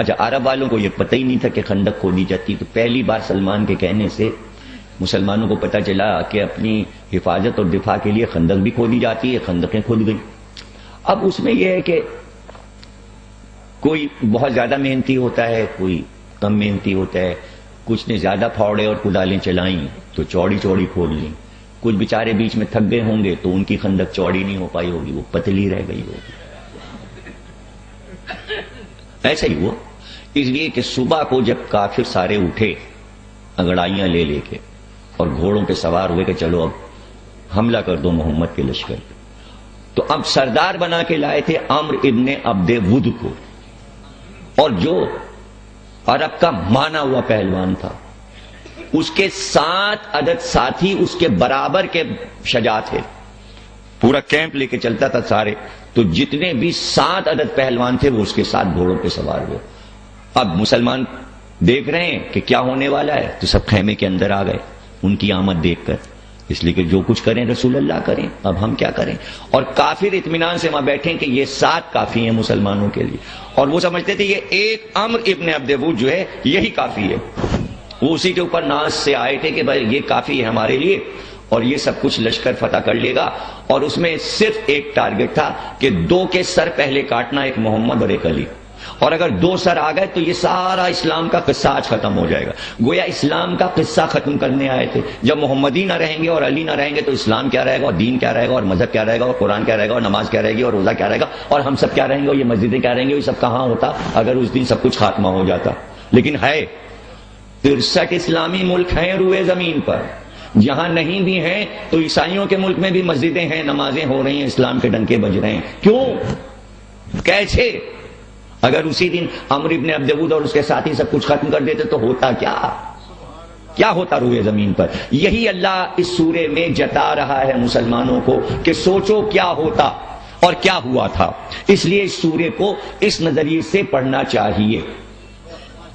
اچھا عرب والوں کو یہ پتہ ہی نہیں تھا کہ خندق کھودی جاتی، تو پہلی بار سلمان کے کہنے سے مسلمانوں کو پتہ چلا کہ اپنی حفاظت اور دفاع کے لیے خندق بھی کھودی جاتی ہے، خندقیں کھود گئی۔ اب اس میں یہ ہے کہ کوئی بہت زیادہ محنتی ہوتا ہے، کوئی کم محنتی ہوتا ہے، کچھ نے زیادہ پھاوڑے اور کدالیں چلائیں تو چوڑی چوڑی کھود لیں، کچھ بیچارے بیچ میں تھک گئے ہوں گے تو ان کی خندق چوڑی نہیں ہو پائی ہوگی، وہ پتلی رہ گئی ہوگی۔ ایسا ہی ہوا، اس لیے کہ صبح کو جب کافر سارے اٹھے انگڑائیاں لے لے کے اور گھوڑوں پہ سوار ہوئے کہ چلو اب حملہ کر دو محمد کے لشکر پہ، تو اب سردار بنا کے لائے تھے عمرو ابن عبد ود کو، اور جو عرب کا مانا ہوا پہلوان تھا، اس کے 7 عدد ساتھی اس کے برابر کے شجاع تھے، پورا کیمپ لے کے چلتا تھا سارے، تو جتنے بھی 7 عدد پہلوان تھے وہ اس کے ساتھ گھوڑوں پہ سوار ہوئے۔ اب مسلمان دیکھ رہے ہیں کہ کیا ہونے والا ہے، تو سب خیمے کے اندر آ گئے ان کی آمد دیکھ کر، اس لیے کہ جو کچھ کریں رسول اللہ کریں، اب ہم کیا کریں۔ اور کافر اطمینان سے وہاں بیٹھیں کہ یہ 7 کافی ہیں مسلمانوں کے لیے، اور وہ سمجھتے تھے یہ ایک عمرو ابن عبد ود جو ہے یہی کافی ہے، وہ اسی کے اوپر ناز سے آئے تھے کہ بھائی یہ کافی ہے ہمارے لیے اور یہ سب کچھ لشکر فتح کر لے گا۔ اور اس میں صرف ایک ٹارگٹ تھا کہ 2 کے سر پہلے کاٹنا، ایک محمد اور ایک علی، اور اگر 2 سر آ گئے تو یہ سارا اسلام کا قصہ آج ختم ہو جائے گا۔ گویا اسلام کا قصہ ختم کرنے آئے تھے، جب محمدی نہ رہیں گے اور علی نہ رہیں گے تو اسلام کیا رہے گا، اور دین کیا رہے گا، اور مذہب کیا رہے گا، اور قرآن کیا رہے گا، اور نماز کیا رہے گی، اور روزہ کیا رہے گا، اور ہم سب کیا رہیں گے، اور یہ مسجدیں کیا رہیں گے، یہ سب کہاں ہوتا اگر اس دن سب کچھ خاتمہ ہو جاتا۔ لیکن ہے 63 اسلامی ملک ہیں روئے زمین پر، جہاں نہیں بھی ہیں تو عیسائیوں کے ملک میں بھی مسجدیں ہیں، نمازیں ہو رہی ہیں، اسلام کے ڈنکے بج رہے ہیں۔ کیوں؟ کیسے؟ اگر اسی دن عمرو ابن عبد ود اور اس کے ساتھی سب کچھ ختم کر دیتے تو ہوتا کیا ہوتا روئے زمین پر۔ یہی اللہ اس سورے میں جتا رہا ہے مسلمانوں کو کہ سوچو کیا ہوتا اور کیا ہوا تھا۔ اس لیے اس سورے کو اس نظریے سے پڑھنا چاہیے،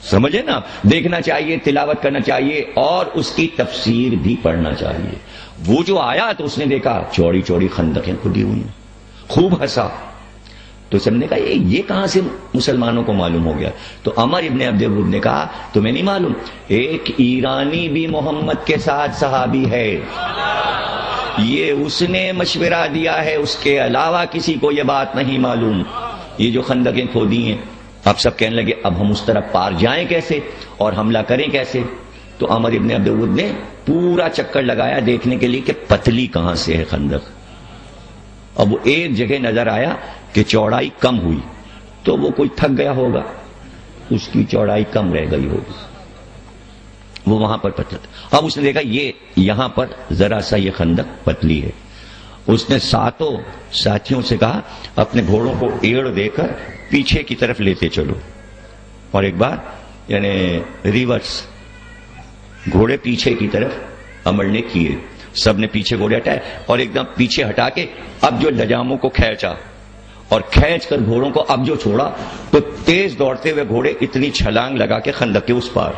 سمجھے نا، دیکھنا چاہیے، تلاوت کرنا چاہیے، اور اس کی تفسیر بھی پڑھنا چاہیے۔ وہ جو آیا تو اس نے دیکھا چوڑی چوڑی خندقیں کھدی ہوئی ہیں، خوب ہنسا، تو سب نے کہا یہ کہاں سے مسلمانوں کو معلوم ہو گیا؟ تو عمرو ابن عبد ود نے کہا تمہیں نہیں معلوم، ایک ایرانی بھی محمد کے ساتھ صحابی ہے، یہ اس نے مشورہ دیا ہے، اس کے علاوہ کسی کو یہ بات نہیں معلوم۔ یہ جو خندقیں کھودی ہیں، اب سب کہنے لگے اب ہم اس طرف پار جائیں کیسے اور حملہ کریں کیسے؟ تو عمرو ابن عبد ود نے پورا چکر لگایا دیکھنے کے لیے کہ پتلی کہاں سے ہے خندق۔ اب وہ ایک جگہ نظر آیا کہ چوڑائی کم ہوئی، تو وہ کوئی تھک گیا ہوگا، اس کی چوڑائی کم رہ گئی ہوگی، وہ وہاں پر پتھر تھا۔ اب اس نے دیکھا یہ یہاں پر ذرا سا یہ خندق پتلی ہے، اس نے 7 ساتھیوں سے کہا اپنے گھوڑوں کو ایڑ دے کر پیچھے کی طرف لیتے چلو، اور ایک بار یعنی ریورس گھوڑے پیچھے کی طرف عمل کیے، سب نے پیچھے گھوڑے ہٹائے اور ایک دم پیچھے ہٹا کے اب جو لجاموں کو کھینچا اور کھینچ کر گھوڑوں کو اب جو چھوڑا تو تیز دوڑتے ہوئے گھوڑے اتنی چھلانگ لگا کے خندق کے اس پار،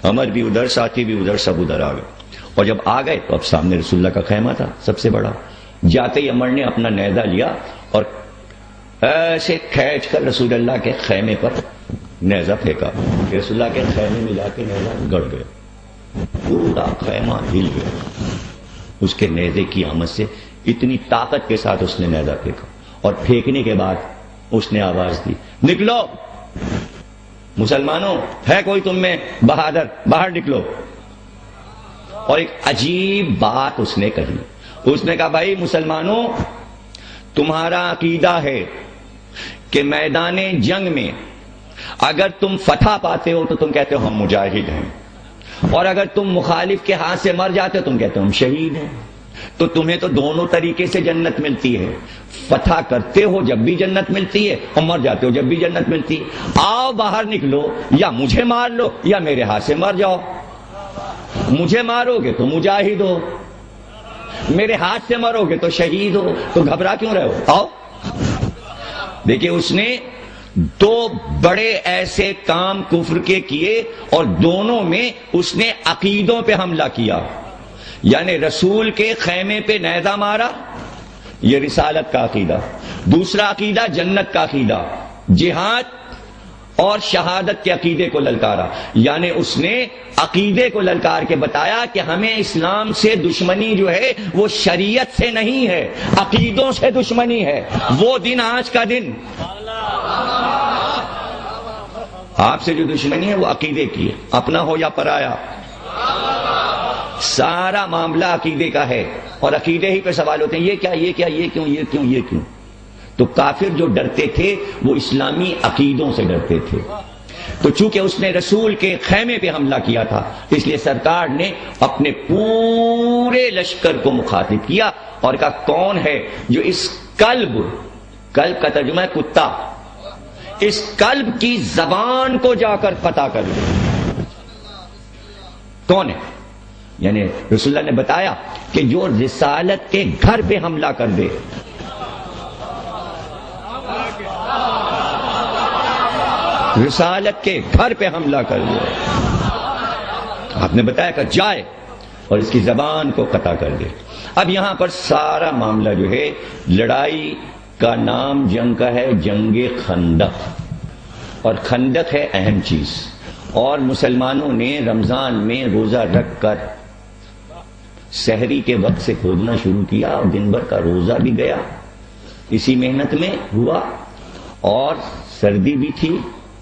عمر بھی ادھر، ساتھی بھی ادھر، سب ادھر آ گئے۔ اور جب آ گئے تو اب سامنے رسول اللہ کا خیمہ تھا سب سے بڑا، جاتے ہی عمر نے اپنا نیزہ لیا اور ایسے کھینچ کر رسول اللہ کے خیمے پر نیزہ پھینکا، رسول اللہ کے خیمے میں جا کے نیزہ گڑ گیا، پورا خیمہ ہل گیا اس کے نیزے کی آمد سے، اتنی طاقت کے ساتھ اس نے نیزہ پھینکا، اور پھینکنے کے بعد اس نے آواز دی نکلو مسلمانوں، ہے کوئی تم میں بہادر، باہر نکلو۔ اور ایک عجیب بات اس نے کہی، اس نے کہا بھائی مسلمانوں، تمہارا عقیدہ ہے کہ میدان جنگ میں اگر تم فتح پاتے ہو تو تم کہتے ہو ہم مجاہد ہیں، اور اگر تم مخالف کے ہاتھ سے مر جاتے ہو تم کہتے ہو ہم شہید ہیں، تو تمہیں تو دونوں طریقے سے جنت ملتی ہے، فتح کرتے ہو جب بھی جنت ملتی ہے اور مر جاتے ہو جب بھی جنت ملتی ہے، آؤ باہر نکلو، یا مجھے مار لو یا میرے ہاتھ سے مر جاؤ، مجھے مارو گے تو مجاہد ہو، میرے ہاتھ سے مرو گے تو شہید ہو، تو گھبرا کیوں رہے ہو، آؤ۔ دیکھیں اس نے 2 بڑے ایسے کام کفر کے کیے، اور دونوں میں اس نے عقیدوں پہ حملہ کیا، یعنی رسول کے خیمے پہ نیزہ مارا، یہ رسالت کا عقیدہ، دوسرا عقیدہ جنت کا عقیدہ، جہاد اور شہادت کے عقیدے کو للکارا. یعنی اس نے عقیدے کو للکار کے بتایا کہ ہمیں اسلام سے دشمنی جو ہے وہ شریعت سے نہیں ہے، عقیدوں سے دشمنی ہے. وہ دن آج کا دن آپ سے جو دشمنی ہے وہ عقیدے کی ہے، اپنا ہو یا پرایا، سارا معاملہ عقیدے کا ہے. اور عقیدے ہی پہ سوال ہوتے ہیں، یہ کیا، یہ کیا، یہ کیوں، یہ کیوں، یہ کیوں. تو کافر جو ڈرتے تھے وہ اسلامی عقیدوں سے ڈرتے تھے. تو چونکہ اس نے رسول کے خیمے پہ حملہ کیا تھا، اس لیے سرکار نے اپنے پورے لشکر کو مخاطب کیا اور کہا کون ہے جو اس قلب کا ترجمہ ہے کتا، اس قلب کی زبان کو جا کر پتہ کر دے. کون ہے؟ یعنی رسول اللہ نے بتایا کہ جو رسالت کے گھر پہ حملہ کر دے، رسالت کے گھر پہ حملہ کر دے. آپ نے بتایا کہ جائے اور اس کی زبان کو قطع کر دے. اب یہاں پر سارا معاملہ جو ہے، لڑائی کا نام جنگ کا ہے جنگ خندق، اور خندق ہے اہم چیز. اور مسلمانوں نے رمضان میں روزہ رکھ کر سحری کے وقت سے کھودنا شروع کیا اور دن بھر کا روزہ بھی گیا، اسی محنت میں ہوا، اور سردی بھی تھی.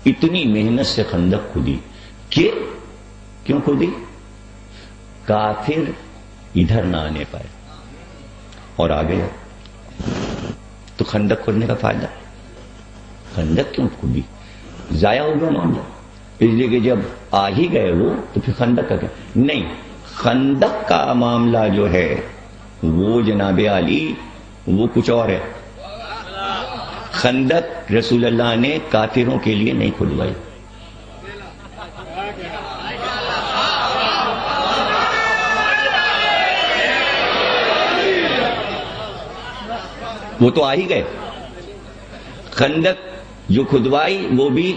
اتنی محنت سے خندق کھودی. کیوں کھودی؟ کافر ادھر نہ آنے پائے، اور آ گیا. تو خندق کھودنے کا فائدہ، خندق کیوں کھودی؟ ضائع ہو گیا معاملہ. اس لیے کہ جب آ ہی گئے وہ تو پھر خندق کا کیا؟ نہیں، خندق کا معاملہ جو ہے وہ جناب علی وہ کچھ اور ہے. خندق رسول اللہ نے کافروں کے لیے نہیں کھلوائی. وہ تو آ ہی گئے. خندق جو کھدوائی وہ بھی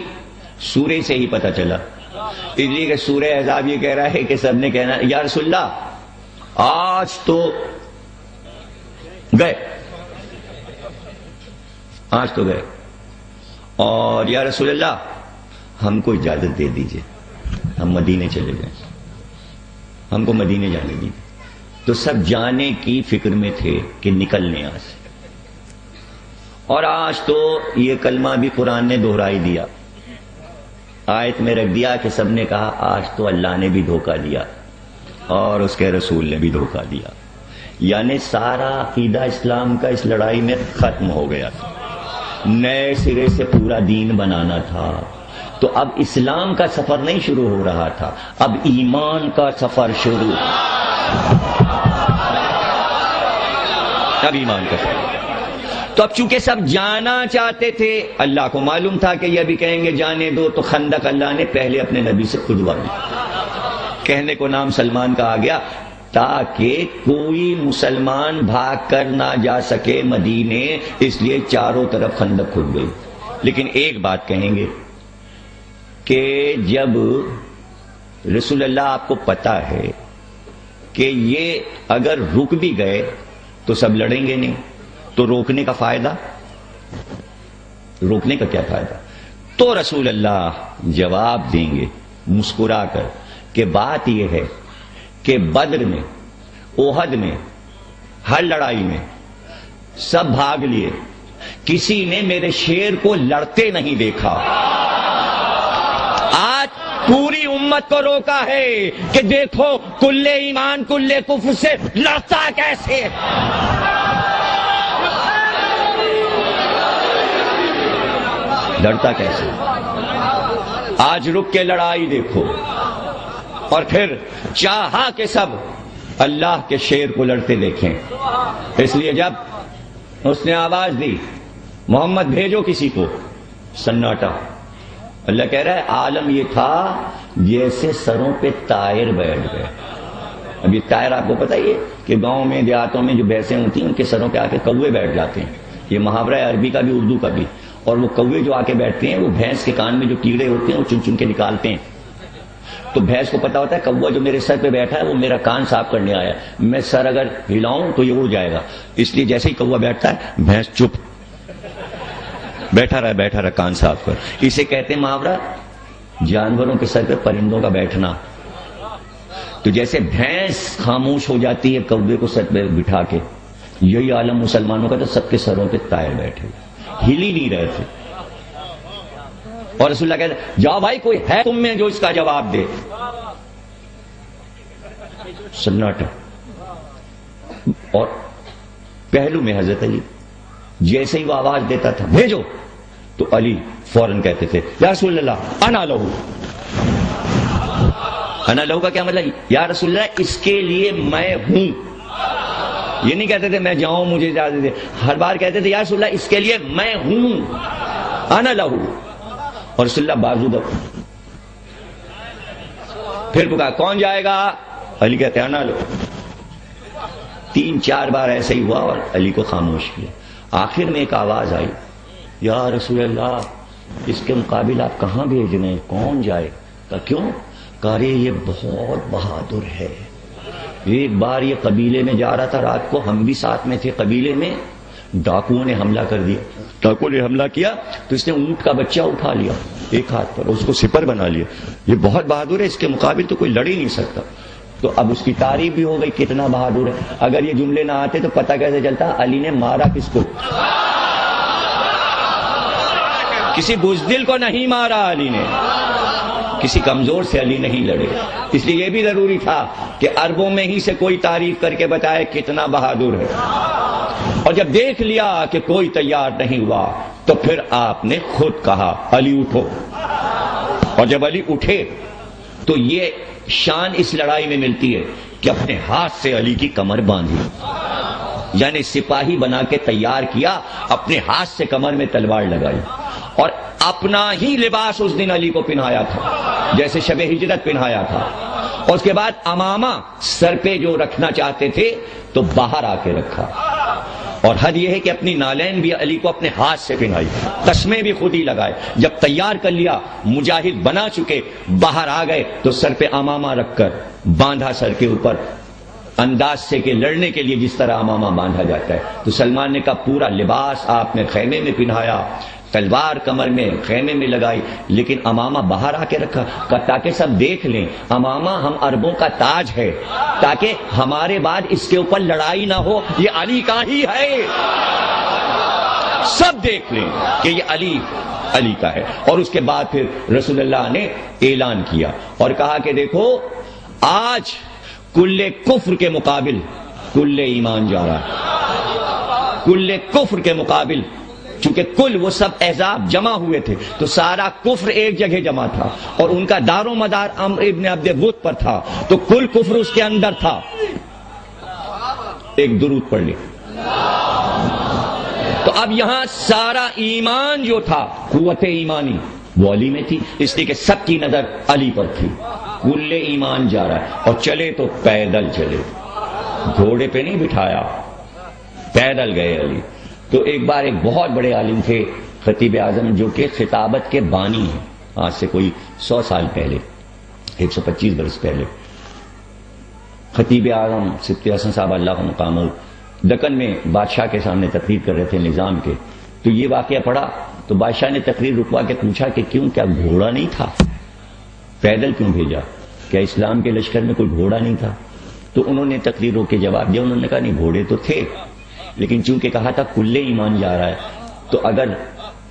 سورہ سے ہی پتہ چلا. اس لیے کہ سورہ احزاب یہ کہہ رہا ہے کہ سب نے کہنا یا رسول اللہ آج تو گئے، آج تو گئے، اور یا رسول اللہ ہم کو اجازت دے دیجئے، ہم مدینے چلے جائیں، ہم کو مدینے جانے دیجئے. تو سب جانے کی فکر میں تھے کہ نکلنے یہاں سے. اور آج تو یہ کلمہ بھی قرآن نے دہرائی دیا، آیت میں رکھ دیا کہ سب نے کہا آج تو اللہ نے بھی دھوکہ دیا اور اس کے رسول نے بھی دھوکہ دیا. یعنی سارا عقیدہ اسلام کا اس لڑائی میں ختم ہو گیا. نئے سرے سے پورا دین بنانا تھا. تو اب اسلام کا سفر نہیں شروع ہو رہا تھا، اب ایمان کا سفر شروع. اب ایمان کا سفر. تو اب چونکہ سب جانا چاہتے تھے، اللہ کو معلوم تھا کہ یہ بھی کہیں گے جانے دو، تو خندق اللہ نے پہلے اپنے نبی سے کھدوا دی. کہنے کو نام سلمان کا آ گیا تاکہ کوئی مسلمان بھاگ کر نہ جا سکے مدینے، اس لیے چاروں طرف خندق کھد گئی. لیکن ایک بات کہیں گے کہ جب رسول اللہ آپ کو پتا ہے کہ یہ اگر رک بھی گئے تو سب لڑیں گے نہیں، تو روکنے کا فائدہ، روکنے کا کیا فائدہ؟ تو رسول اللہ جواب دیں گے مسکرا کر کہ بات یہ ہے کہ بدر میں، احد میں، ہر لڑائی میں سب بھاگ لیے، کسی نے میرے شیر کو لڑتے نہیں دیکھا. آج پوری امت کو روکا ہے کہ دیکھو کل ایمان کل کفر سے لڑتا کیسے. لڑتا کیسے؟ آج رک کے لڑائی دیکھو. اور پھر چاہا کہ سب اللہ کے شیر کو لڑتے دیکھیں. اس لیے جب اس نے آواز دی محمد بھیجو کسی کو، سناٹا. اللہ کہہ رہا ہے عالم یہ تھا جیسے سروں پہ طائر بیٹھ گئے. اب یہ طائر آپ کو پتہ ہی ہے کہ گاؤں میں دیہاتوں میں جو بھینسیں ہوتی ہیں ان کے سروں پہ آ کے کوے بیٹھ جاتے ہیں. یہ محاورہ ہے عربی کا بھی اردو کا بھی. اور وہ کوے جو آ کے بیٹھتے ہیں وہ بھینس کے کان میں جو کیڑے ہوتے ہیں وہ چن چن کے نکالتے ہیں. تو بھینس کو پتا ہوتا ہے کوا جو میرے سر پہ بیٹھا ہے وہ میرا کان صاف کرنے آیا ہے، میں سر اگر ہلاؤں تو یہ اڑ جائے گا. اس لیے جیسے ہی کوا بیٹھتا ہے بھینس چپ بیٹھا رہا کان صاف کر. اسے کہتے ہیں محاورہ جانوروں کے سر پہ پرندوں کا بیٹھنا. تو جیسے بھینس خاموش ہو جاتی ہے کوے کو سر پہ بٹھا کے، یہی عالم مسلمانوں کا تو سب کے سروں پہ طائر بیٹھے، ہل ہی نہیں رہے تھے. اور رسول اللہ کہتے جاؤ بھائی کوئی ہے تم میں جو اس کا جواب دے. سناٹا. اور پہلو میں حضرت علی جیسے ہی وہ آواز دیتا تھا بھیجو، تو علی فوراً کہتے تھے یا رسول اللہ انا لہو. انا لہو کا کیا مطلب؟ یا رسول اللہ اس کے لیے میں ہوں. یہ نہیں کہتے تھے میں جاؤں مجھے اجازت دے، ہر بار کہتے تھے یا رسول اللہ اس کے لیے میں ہوں، انا لہو. اور رسول اللہ بازو دب. پھر پکار کون جائے گا؟ علی کہتے انا لہو. 3-4 بار ایسے ہی ہوا اور علی کو خاموش کیا. آخر میں ایک آواز آئی یا رسول اللہ اس کے مقابل آپ کہاں بھیج رہے ہیں، کون جائے؟ کہ کیوں؟ کہے یہ بہت بہادر ہے. ایک بار یہ قبیلے میں جا رہا تھا رات کو، ہم بھی ساتھ میں تھے قبیلے میں، ڈاکوؤں نے حملہ کر دیا. ڈاکو نے حملہ کیا تو اس نے اونٹ کا بچہ اٹھا لیا ایک ہاتھ پر، اس کو سپر بنا لیا. یہ بہت بہادر ہے، اس کے مقابل تو کوئی لڑ ہی نہیں سکتا. تو اب اس کی تعریف بھی ہو گئی کتنا بہادر ہے. اگر یہ جملے نہ آتے تو پتہ کیسے چلتا علی نے مارا کس کو؟ کسی بزدل کو نہیں مارا علی نے، کسی کمزور سے علی نہیں لڑے. اس لیے یہ بھی ضروری تھا کہ عربوں میں ہی سے کوئی تعریف کر کے بتائے کتنا بہادر ہے. اور جب دیکھ لیا کہ کوئی تیار نہیں ہوا تو پھر آپ نے خود کہا علی اٹھو. اور جب علی اٹھے تو یہ شان اس لڑائی میں ملتی ہے کہ اپنے ہاتھ سے علی کی کمر باندھی، یعنی سپاہی بنا کے تیار کیا، اپنے ہاتھ سے کمر میں تلوار لگائی اور اپنا ہی لباس اس دن علی کو پہنایا تھا جیسے شب ہجرت پہنایا تھا. اور اس کے بعد امامہ سر پہ جو رکھنا چاہتے تھے تو باہر آ کے رکھا. اور حد یہ ہے کہ اپنی نالین بھی علی کو اپنے ہاتھ سے پہنائی، تسمے بھی خود ہی لگائے. جب تیار کر لیا، مجاہد بنا چکے، باہر آ گئے تو سر پہ امامہ رکھ کر باندھا سر کے اوپر، انداز سے کہ لڑنے کے لیے جس طرح امامہ باندھا جاتا ہے. تو سلمان نے کہا پورا لباس آپ نے خیمے میں پہنایا، تلوار کمر میں خیمے میں لگائی، لیکن امامہ باہر آ کے رکھا تاکہ سب دیکھ لیں امامہ ہم عربوں کا تاج ہے، تاکہ ہمارے بعد اس کے اوپر لڑائی نہ ہو، یہ علی کا ہی ہے، سب دیکھ لیں کہ یہ علی کا ہے. اور اس کے بعد پھر رسول اللہ نے اعلان کیا اور کہا کہ دیکھو آج کل کفر کے مقابل کل ایمان جا رہا ہے. کل کفر کے مقابل، چونکہ کل وہ سب احزاب جمع ہوئے تھے تو سارا کفر ایک جگہ جمع تھا اور ان کا دار و مدار عمرو ابن عبد ود پر تھا، تو کل کفر اس کے اندر تھا. ایک درود پڑھ لیں. تو اب یہاں سارا ایمان جو تھا، قوت ایمانی وہ علی میں تھی، اس لیے کہ سب کی نظر علی پر تھی. کل ایمان جا رہا ہے اور چلے تو پیدل چلے، گھوڑے پہ نہیں بٹھایا، پیدل گئے علی. تو ایک بار ایک بہت بڑے عالم تھے خطیب اعظم جو کہ خطابت کے بانی ہیں، آج سے کوئی 100 سال پہلے، 125 برس پہلے، خطیب اعظم سبط حسن صاحب اللہ کا مقام دکن میں بادشاہ کے سامنے تقریر کر رہے تھے نظام کے. تو یہ واقعہ پڑھا تو بادشاہ نے تقریر رکوا کے پوچھا کہ کیوں، کیا گھوڑا نہیں تھا، پیدل کیوں بھیجا، کیا اسلام کے لشکر میں کوئی گھوڑا نہیں تھا؟ تو انہوں نے تقریر روک کے جواب دیا، انہوں نے کہا نہیں گھوڑے تو تھے، لیکن چونکہ کہا تھا کل ایمان جا رہا ہے تو اگر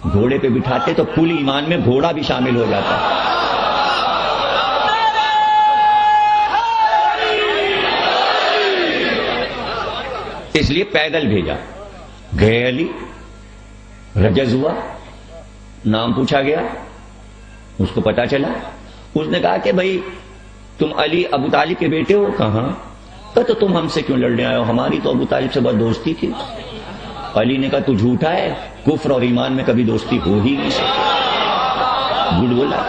گھوڑے پہ بٹھاتے تو کل ایمان میں گھوڑا بھی شامل ہو جاتا. اس لیے پیدل بھیجا. گئے علی، رجز ہوا، نام پوچھا گیا، اس کو پتا چلا. اس نے کہا کہ بھائی تم علی ابو طالب کے بیٹے ہو؟ کہاں. تو تم ہم سے کیوں لڑنے آئے ہو، ہماری تو ابو طالب سے بہت دوستی تھی. علی نے کہا تو جھوٹا ہے، کفر اور ایمان میں کبھی دوستی ہو ہی نہیں سکتی، جھوٹ بولا.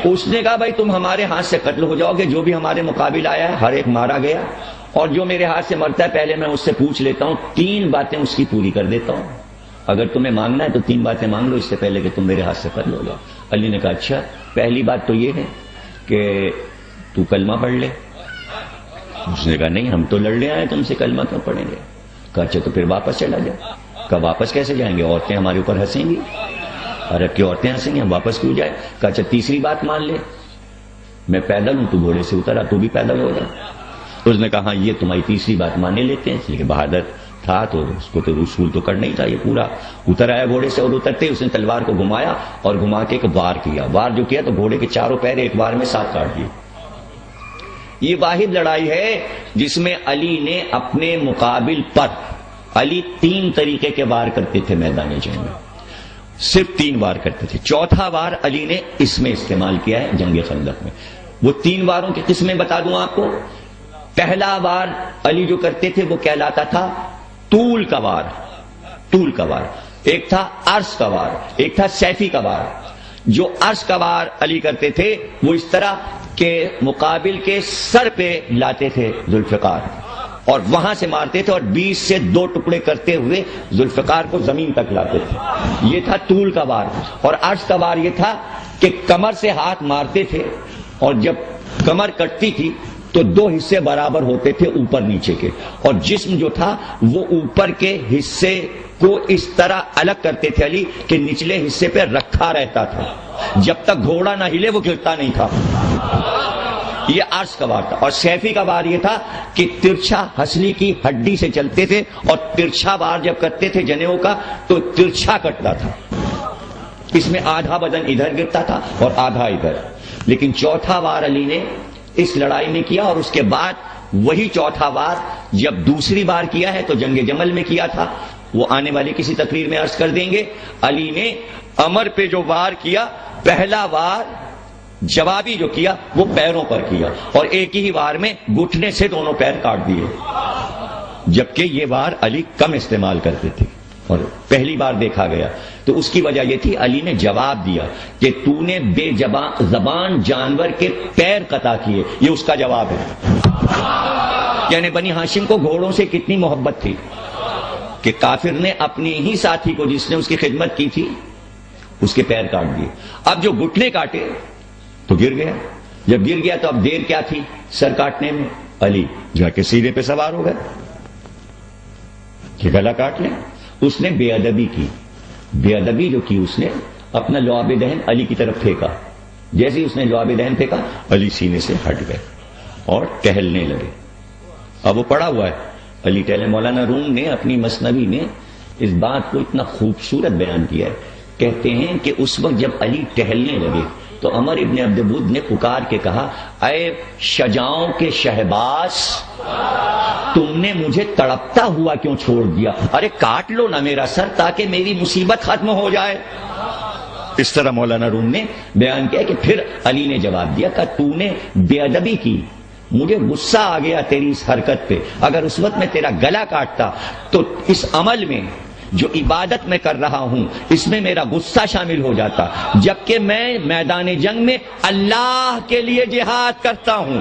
اس نے کہا بھائی تم ہمارے ہاتھ سے قتل ہو جاؤ گے، جو بھی ہمارے مقابل آیا ہے ہر ایک مارا گیا، اور جو میرے ہاتھ سے مرتا ہے پہلے میں اس سے پوچھ لیتا ہوں، 3 باتیں اس کی پوری کر دیتا ہوں. اگر تمہیں مانگنا ہے تو 3 باتیں مانگ لو اس سے پہلے کہ تم میرے ہاتھ سے قتل ہو جاؤ. علی نے کہا اچھا، پہلی بات تو یہ ہے کہ تو کلمہ پڑھ لے. اس نے کہا نہیں ہم تو لڑنے آئے، تم سے کلمہ کیوں پڑھیں گے. کہا اچھا تو پھر واپس چلا جائے. کہا واپس کیسے جائیں گے؟ عورتیں ہمارے اوپر ہنسیں گی. عرب کی عورتیں ہنسیں گی, ہم واپس کیوں جائیں؟ کہا اچھا تیسری بات مان لے, میں پیدل ہوں, تو گھوڑے سے اترا, تو بھی پیدل ہو جائے. اس نے کہا ہاں یہ تمہاری تیسری بات ماننے لیتے ہیں. لیکن بہادر تھا تو اس کو تو اصول تو کرنا ہی تھا. یہ پورا اتر آیا گھوڑے سے, اور اترتے اس نے تلوار کو گھمایا اور گھما کے ایک وار کیا. وار جو کیا تو گھوڑے کے چاروں پیر ایک وار میں 7 کاٹ دیے. یہ واحد لڑائی ہے جس میں علی نے اپنے مقابل پر, علی 3 طریقے کے وار کرتے تھے میدان جنگ میں, صرف 3 وار کرتے تھے. چوتھا وار علی نے اس میں استعمال کیا ہے جنگ خندق میں. وہ 3 واروں کی قسمیں بتا دوں آپ کو. پہلا وار علی جو کرتے تھے وہ کہلاتا تھا طول کا وار, طول کا وار. ایک تھا عرض کا وار, ایک تھا سیفی کا وار. جو عرض کا وار علی کرتے تھے وہ اس طرح کہ مقابل کے سر پہ لاتے تھے ذوالفقار اور وہاں سے مارتے تھے, اور 20 سے 2 ٹکڑے کرتے ہوئے ذوالفقار کو زمین تک لاتے تھے. یہ تھا طول کا وار. اور عرض کا وار یہ تھا کہ کمر سے ہاتھ مارتے تھے, اور جب کمر کٹتی تھی تو 2 حصے برابر ہوتے تھے اوپر نیچے کے, اور جسم جو تھا وہ اوپر کے حصے کو اس طرح الگ کرتے تھے علی کہ نچلے حصے پہ رکھا رہتا تھا, جب تک گھوڑا نہ ہلے وہ گرتا نہیں تھا. یہ عرض کا وار تھا. اور سیفی کا وار یہ تھا کہ ترچھا ہنسلی کی ہڈی سے چلتے تھے, اور ترچھا وار جب کرتے تھے جنیوں کا تو ترچھا کٹتا تھا. اس میں آدھا بدن ادھر گرتا تھا اور آدھا ادھر. لیکن چوتھا وار علی نے اس لڑائی میں کیا, اور اس کے بعد وہی چوتھا وار جب دوسری بار کیا ہے تو جنگ جمل میں کیا تھا. وہ آنے والی کسی تقریر میں عرض کر دیں گے. علی نے عمر پہ جو وار کیا, پہلا وار جوابی جو کیا وہ پیروں پر کیا, اور ایک ہی وار میں گھٹنے سے دونوں پیر کاٹ دیے, جبکہ یہ وار علی کم استعمال کرتے تھے. اور پہلی بار دیکھا گیا تو اس کی وجہ یہ تھی علی نے جواب دیا کہ تو نے بے زبان جانور کے پیر قطع کیے. یہ اس کا جواب ہے. یعنی بنی ہاشم کو گھوڑوں سے کتنی محبت تھی کہ کافر نے اپنے ہی ساتھی کو جس نے اس کی خدمت کی تھی اس کے پیر کاٹ دیے. اب جو گھٹنے کاٹے تو گر گیا. جب گر گیا تو اب دیر کیا تھی سر کاٹنے میں؟ علی جا کے سینے پہ سوار ہو گئے کہ گلا کاٹ لیں. اس نے بے ادبی کی. بے ادبی جو کی اس نے اپنا لعاب دہن علی کی طرف پھینکا. جیسے ہی اس نے لعاب دہن پھینکا علی سینے سے ہٹ گئے اور ٹہلنے لگے. اب وہ پڑا ہوا ہے علی ٹہلے. مولانا روم نے اپنی مثنوی میں اس بات کو اتنا خوبصورت بیان کیا ہے. کہتے ہیں کہ اس وقت جب علی ٹہلنے لگے تو عمر ابن عبدالبود نے پکار کے کہا اے شجاعوں کے شہباز, تم نے مجھے تڑپتا ہوا کیوں چھوڑ دیا؟ ارے کاٹ لو نا میرا سر تاکہ میری مصیبت ختم ہو جائے. اس طرح مولانا روم نے بیان کیا کہ پھر علی نے جواب دیا کہ تو نے بے ادبی کی, مجھے غصہ آ گیا تیری اس حرکت پہ. اگر اس وقت میں تیرا گلا کاٹتا تو اس عمل میں جو عبادت میں کر رہا ہوں اس میں میرا غصہ شامل ہو جاتا, جبکہ میں میدان جنگ میں اللہ کے لیے جہاد کرتا ہوں.